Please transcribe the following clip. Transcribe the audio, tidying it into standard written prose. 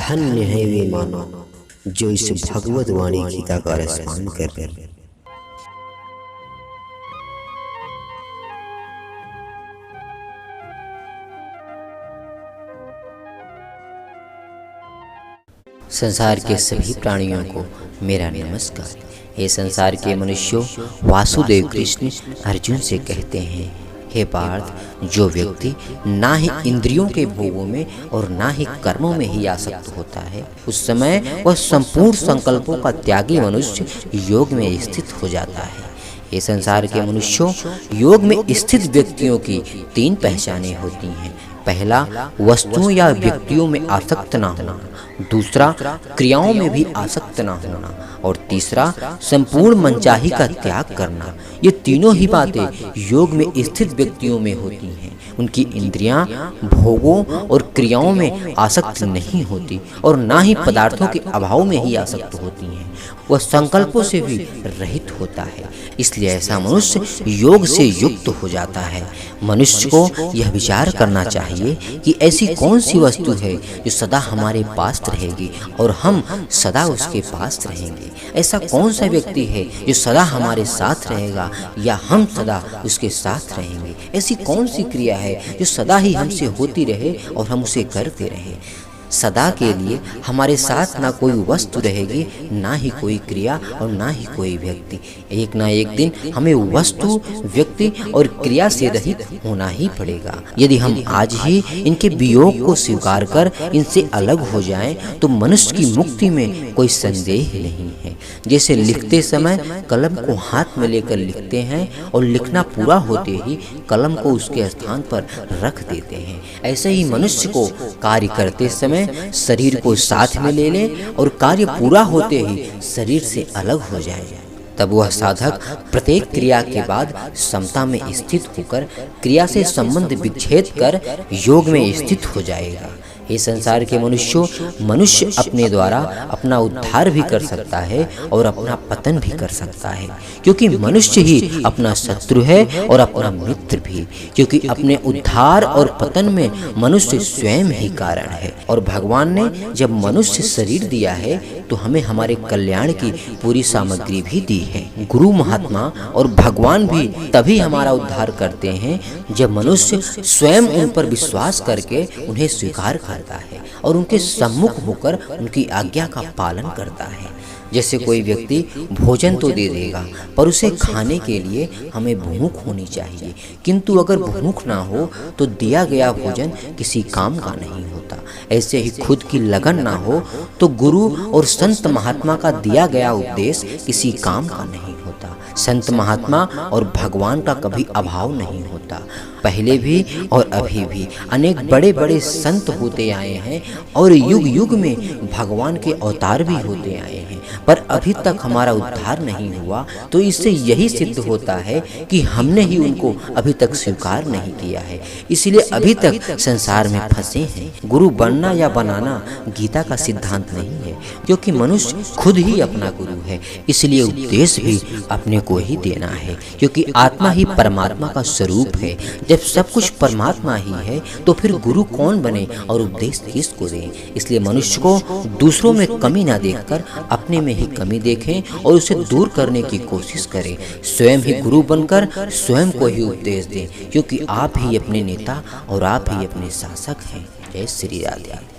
धन्य है वे मानव जो इस भगवत वाणी गीता का रसपान कर। संसार के सभी प्राणियों को मेरा नमस्कार। हे संसार के मनुष्यों, वासुदेव कृष्ण अर्जुन से कहते हैं, हे पार्थ, जो व्यक्ति ना ही इंद्रियों के भोगों में और ना ही कर्मों में ही आसक्त होता है, उस समय वह संपूर्ण संकल्पों का त्यागी मनुष्य योग में स्थित हो जाता है। ये संसार के मनुष्यों, योग में स्थित व्यक्तियों की 3 पहचानें होती हैं। पहला, वस्तुओं या व्यक्तियों में आसक्त ना होना। दूसरा, क्रियाओं में भी आसक्त ना होना। और तीसरा, संपूर्ण मनचाही का त्याग करना। ये तीनों ही बातें योग में स्थित व्यक्तियों में होती हैं। उनकी इंद्रियां भोगों और क्रियाओं में आसक्त नहीं होती और ना ही पदार्थों के अभाव में ही आसक्त होती हैं। वह संकल्पों से भी रहित होता है। इसलिए ऐसा मनुष्य योग से युक्त हो जाता है। मनुष्य को यह विचार करना चाहिए कि ऐसी कौन सी वस्तु है जो सदा हमारे पास रहेगी और हम सदा उसके पास रहेंगे। ऐसा कौन सा व्यक्ति है जो सदा हमारे साथ रहेगा या हम सदा उसके साथ रहेंगे। ऐसी कौन सी क्रिया है जो सदा ही हमसे होती रहे और हम उसे करते रहे। सदा के लिए हमारे साथ ना कोई वस्तु रहेगी, ना ही कोई क्रिया और ना ही कोई व्यक्ति। एक ना एक दिन हमें वस्तु, व्यक्ति और क्रिया से रहित होना ही पड़ेगा। यदि हम आज ही इनके वियोग को स्वीकार कर इनसे अलग हो जाएं, तो मनुष्य की मुक्ति में कोई संदेह नहीं है। जैसे लिखते समय कलम को हाथ में लेकर लिखते हैं और लिखना पूरा होते ही कलम को उसके स्थान पर रख देते हैं, ऐसे ही मनुष्य को कार्य करते समय शरीर को साथ में ले ले और कार्य पूरा होते ही शरीर से अलग हो जाए। तब वह साधक प्रत्येक क्रिया के बाद समता में स्थित होकर क्रिया से संबंध विच्छेद कर योग में स्थित हो जाएगा। ये संसार के मनुष्यों, मनुष्य अपने द्वारा अपना उद्धार भी कर सकता है और अपना पतन भी कर सकता है, क्योंकि मनुष्य ही अपना शत्रु है और अपना मित्र भी। क्योंकि अपने उद्धार और पतन में मनुष्य स्वयं ही कारण है। और भगवान ने जब मनुष्य शरीर दिया है तो हमें हमारे कल्याण की पूरी सामग्री भी दी है। गुरु, महात्मा और भगवान भी तभी हमारा उद्धार करते हैं जब मनुष्य स्वयं उन पर विश्वास करके उन्हें स्वीकार करता है और उनके सम्मुख होकर उनकी आज्ञा का पालन करता है। जैसे कोई व्यक्ति भोजन तो दे देगा, पर उसे खाने के लिए हमें भूख होनी चाहिए, किंतु अगर भूख ना हो तो दिया गया भोजन किसी काम का नहीं होता। ऐसे ही खुद की लगन ना हो तो गुरु और संत महात्मा का दिया गया उपदेश किसी काम का नहीं होता। संत महात्मा और भगवान का कभी अभाव नहीं होता। पहले भी और अभी भी अनेक बड़े बड़े संत होते आए हैं और युग युग में भगवान के अवतार भी होते आए हैं, पर अभी तक हमारा उद्धार नहीं हुआ। तो इससे यही सिद्ध होता है कि हमने ही उनको अभी तक स्वीकार नहीं किया है, इसलिए अभी तक संसार में फंसे हैं। गुरु बनना या बनाना गीता का सिद्धांत नहीं है, क्योंकि मनुष्य खुद ही अपना गुरु है। इसलिए उपदेश भी अपने को ही देना है, क्योंकि आत्मा ही परमात्मा का स्वरूप है। जब सब कुछ परमात्मा ही है तो फिर गुरु कौन बने और उपदेश किसको दें। इसलिए मनुष्य को दूसरों में कमी ना देखकर अपने में ही कमी देखें और उसे दूर करने की कोशिश करें। स्वयं ही गुरु बनकर स्वयं को ही उपदेश दें, क्योंकि आप ही अपने नेता और आप ही अपने शासक हैं। जय श्री राधे।